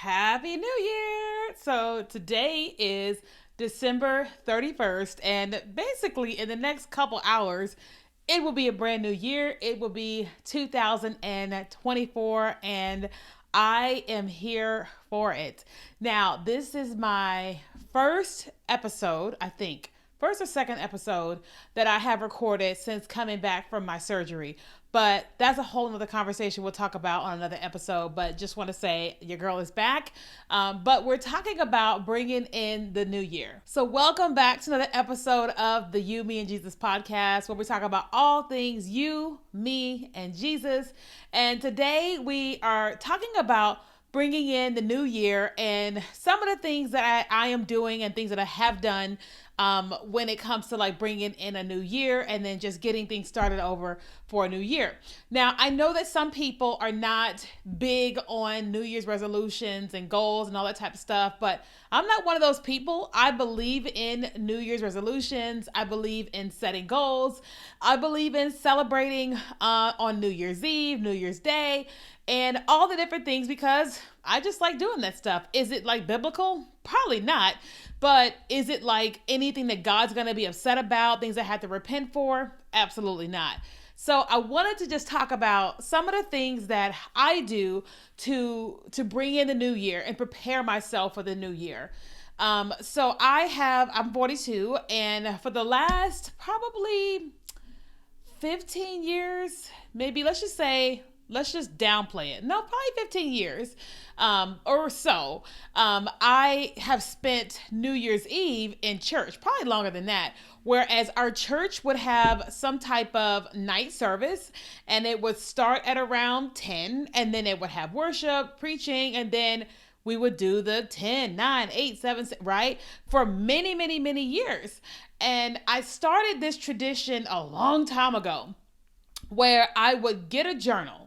Happy New Year! So today is December 31st, and basically in the next couple hours, it will be a brand new year. It will be 2024, and I am here for it. Now, this is my first episode, I think, first or second episode that I have recorded since coming back from my surgery. But that's a whole nother conversation we'll talk about on another episode. But just want to say your girl is back. But we're talking about bringing in the new year. So welcome back to another episode of the You, Me, and Jesus podcast, where we talk about all things you, me, and Jesus. And today we are talking about bringing in the new year and some of the things that I am doing and things that I have done when it comes to like bringing in a new year and then just getting things started over for a new year. Now, I know that some people are not big on New Year's resolutions and goals and all that type of stuff, but I'm not one of those people. I believe in New Year's resolutions. I believe in setting goals. I believe in celebrating on New Year's Eve, New Year's Day, and all the different things because I just like doing that stuff. Is it like biblical? Probably not. But is it like anything that God's going to be upset about, things I had to repent for? Absolutely not. So I wanted to just talk about some of the things that I do to bring in the new year and prepare myself for the new year. I'm 42, and for the last probably 15 years, maybe let's just downplay it. No, probably 15 years or so. I have spent New Year's Eve in church, probably longer than that. Whereas our church would have some type of night service and it would start at around 10 and then it would have worship, preaching, and then we would do the 10, 9, 8, 7, right? For many, many, many years. And I started this tradition a long time ago where I would get a journal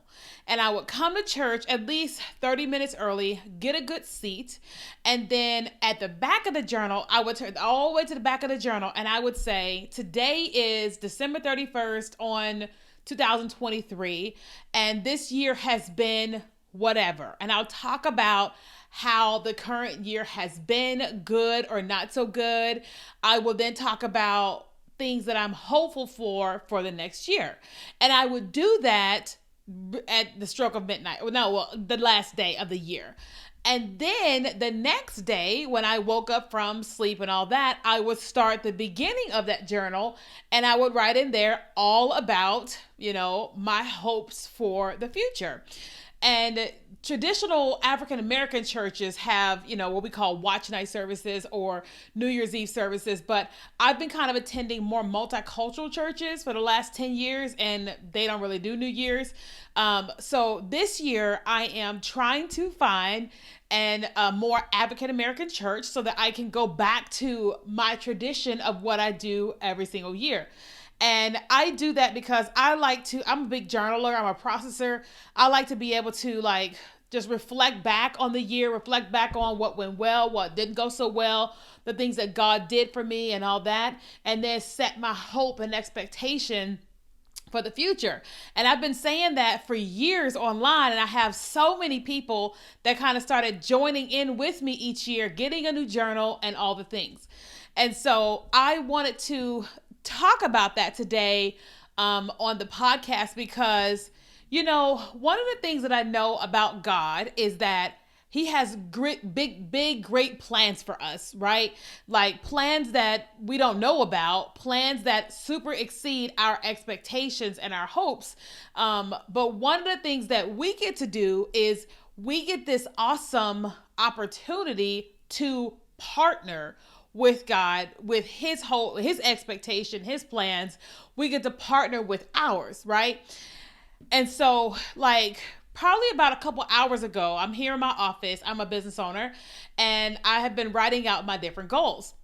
and I would come to church at least 30 minutes early, get a good seat, and then at the back of the journal, I would turn all the way to the back of the journal and I would say, today is December 31st on 2023, and this year has been whatever. And I'll talk about how the current year has been good or not so good. I will then talk about things that I'm hopeful for the next year. And I would do that at the stroke of midnight. The last day of the year. And then the next day, when I woke up from sleep and all that, I would start the beginning of that journal and I would write in there all about, my hopes for the future. And traditional African American churches have, what we call watch night services or New Year's Eve services. But I've been kind of attending more multicultural churches for the last 10 years, and they don't really do New Year's. So this year I am trying to find a more African American church so that I can go back to my tradition of what I do every single year. And I do that because I'm a big journaler, I'm a processor. I like to be able to just reflect back on the year, reflect back on what went well, what didn't go so well, the things that God did for me and all that, and then set my hope and expectation for the future. And I've been saying that for years online, and I have so many people that kind of started joining in with me each year, getting a new journal and all the things. And so I wanted to talk about that today on the podcast because, one of the things that I know about God is that He has great plans for us, right? Like plans that we don't know about, plans that super exceed our expectations and our hopes. But one of the things that we get to do is we get this awesome opportunity to partner with God, with his expectation, his plans. We get to partner with ours, right? And so probably about a couple hours ago, I'm here in my office. I'm a business owner and I have been writing out my different goals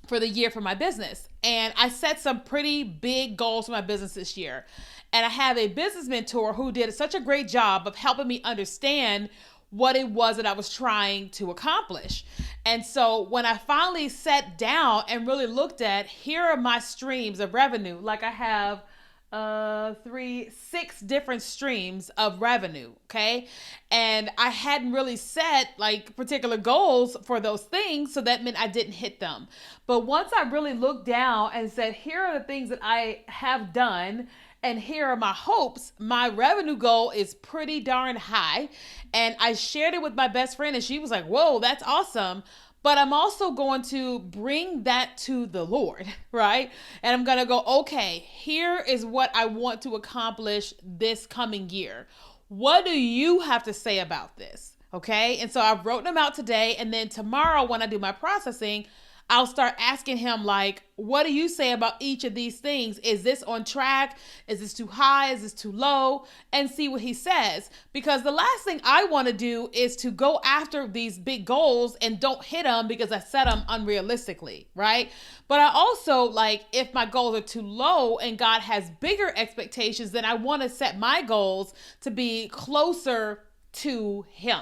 for the year for my business. And I set some pretty big goals for my business this year. And I have a business mentor who did such a great job of helping me understand what it was that I was trying to accomplish. And so when I finally sat down and really looked at, here are my streams of revenue. Like I have six different streams of revenue. Okay. And I hadn't really set like particular goals for those things. So that meant I didn't hit them. But once I really looked down and said, here are the things that I have done, and here are my hopes, my revenue goal is pretty darn high. And I shared it with my best friend, and she was like, whoa, that's awesome. But I'm also going to bring that to the Lord, right? And I'm going to go, okay, here is what I want to accomplish this coming year. What do you have to say about this? Okay. And so I wrote them out today. And then tomorrow, when I do my processing, I'll start asking him, like, what do you say about each of these things? Is this on track? Is this too high? Is this too low? And see what he says. Because the last thing I want to do is to go after these big goals and don't hit them because I set them unrealistically, right? But I also, like, if my goals are too low and God has bigger expectations, then I want to set my goals to be closer to him.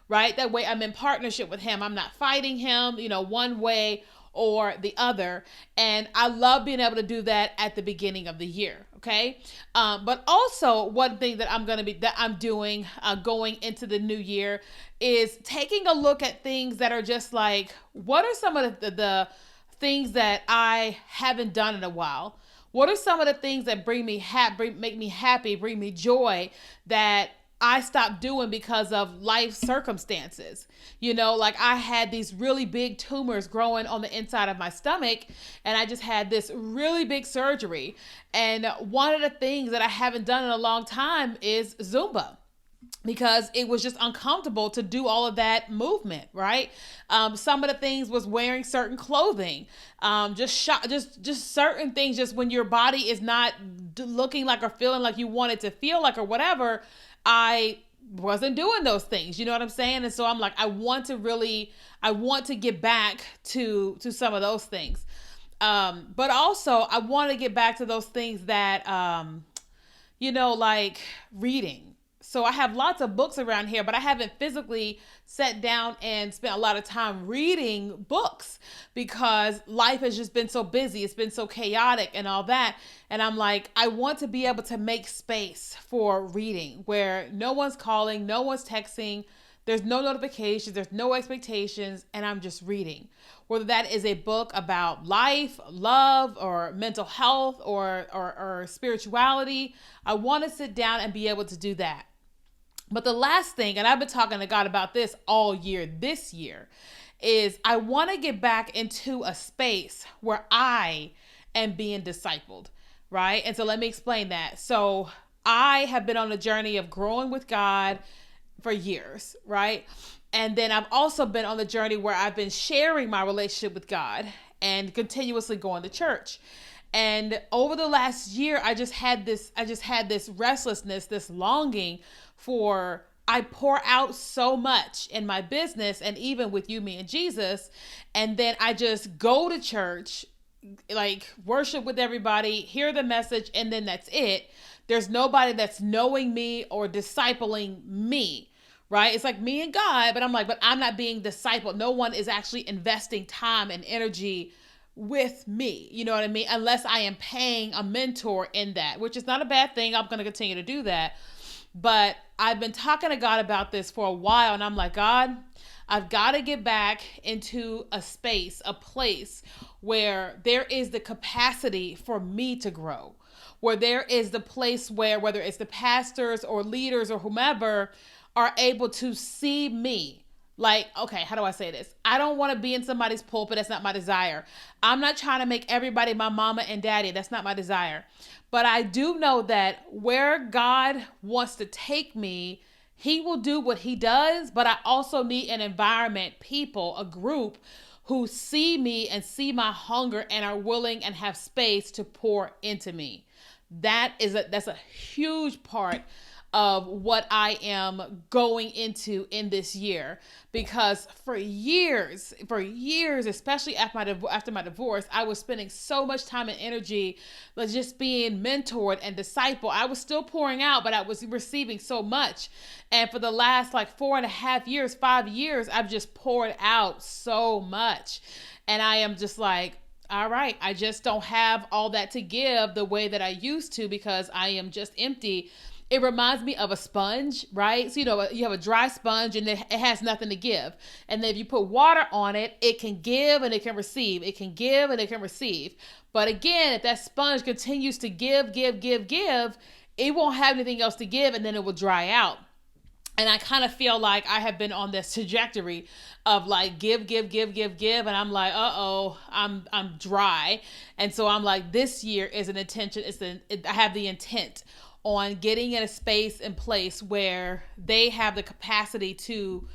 Right? That way I'm in partnership with him. I'm not fighting him, one way or the other. And I love being able to do that at the beginning of the year. Okay. But also one thing that I'm doing going into the new year is taking a look at things that are just like, what are some of the things that I haven't done in a while? What are some of the things that make me happy, bring me joy, that I stopped doing because of life circumstances? Like I had these really big tumors growing on the inside of my stomach, and I just had this really big surgery. And one of the things that I haven't done in a long time is Zumba, because it was just uncomfortable to do all of that movement, right? Some of the things was wearing certain clothing, just certain things, just when your body is not looking like or feeling like you want it to feel like or whatever. I wasn't doing those things. You know what I'm saying? And so I'm like, I want to get back to some of those things. But also I want to get back to those things that, like reading. So I have lots of books around here, but I haven't physically sat down and spent a lot of time reading books because life has just been so busy. It's been so chaotic and all that. And I'm like, I want to be able to make space for reading where no one's calling, no one's texting, there's no notifications, there's no expectations, and I'm just reading. Whether that is a book about life, love, or mental health, or spirituality, I want to sit down and be able to do that. But the last thing, and I've been talking to God about this all year, this year, is I want to get back into a space where I am being discipled, right? And so let me explain that. So I have been on a journey of growing with God for years, right? And then I've also been on the journey where I've been sharing my relationship with God and continuously going to church. And over the last year, I just had this restlessness, this longing for, I pour out so much in my business and even with You, Me, and Jesus. And then I just go to church, like worship with everybody, hear the message, and then that's it. There's nobody that's knowing me or discipling me, right? It's like me and God, but I'm not being discipled. No one is actually investing time and energy with me. You know what I mean? Unless I am paying a mentor in that, which is not a bad thing. I'm going to continue to do that. But I've been talking to God about this for a while, and I'm like, God, I've got to get back into a space, a place where there is the capacity for me to grow, where there is the place where, whether it's the pastors or leaders or whomever, are able to see me. Like, okay, how do I say this? I don't want to be in somebody's pulpit. That's not my desire. I'm not trying to make everybody my mama and daddy. That's not my desire. But I do know that where God wants to take me, He will do what He does. But I also need an environment, people, a group who see me and see my hunger and are willing and have space to pour into me. That's a huge part of what I am going into in this year, because for years, especially after my divorce, I was spending so much time and energy just being mentored and discipled. I was still pouring out, but I was receiving so much. And for the last 4.5 years, 5 years, I've just poured out so much. And I am just like, All right, I just don't have all that to give the way that I used to because I am just empty. It reminds me of a sponge, right? So, you have a dry sponge and it has nothing to give. And then if you put water on it, it can give and it can receive. It can give and it can receive. But again, if that sponge continues to give, it won't have anything else to give and then it will dry out. And I kind of feel like I have been on this trajectory of like give, and I'm like, I'm dry, and so I'm like, this year is an intention. I have the intent on getting in a space and place where they have the capacity to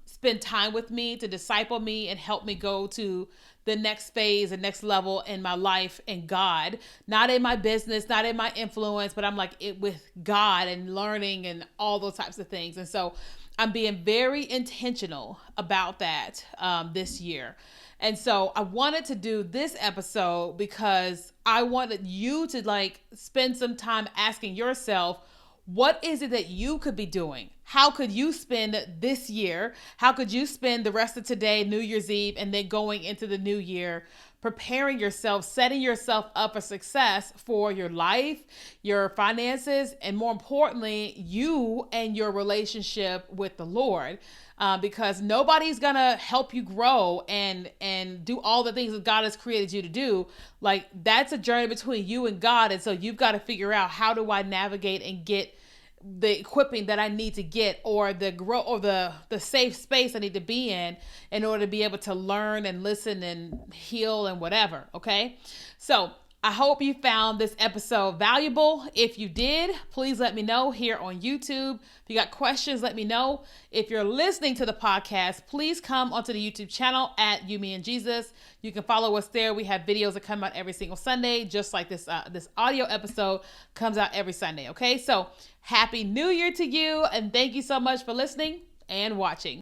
spend time with me, to disciple me, and help me go to the next phase and next level in my life and God, not in my business, not in my influence, but I'm like it with God and learning and all those types of things. And so I'm being very intentional about that this year. And so I wanted to do this episode because I wanted you to like spend some time asking yourself, what is it that you could be doing? How could you spend this year? How could you spend the rest of today, New Year's Eve, and then going into the new year, preparing yourself, setting yourself up for success for your life, your finances, and more importantly, you and your relationship with the Lord? Because nobody's gonna help you grow and do all the things that God has created you to do. Like that's a journey between you and God, and so you've got to figure out, how do I navigate and get the equipping that I need to get, or the grow, or the safe space I need to be in order to be able to learn and listen and heal and whatever. Okay, so I hope you found this episode valuable. If you did, please let me know here on YouTube. If you got questions, let me know. If you're listening to the podcast, please come onto the YouTube channel at You, Me, and Jesus. You can follow us there. We have videos that come out every single Sunday, just like this audio episode comes out every Sunday. Okay, so Happy New Year to you, and thank you so much for listening and watching.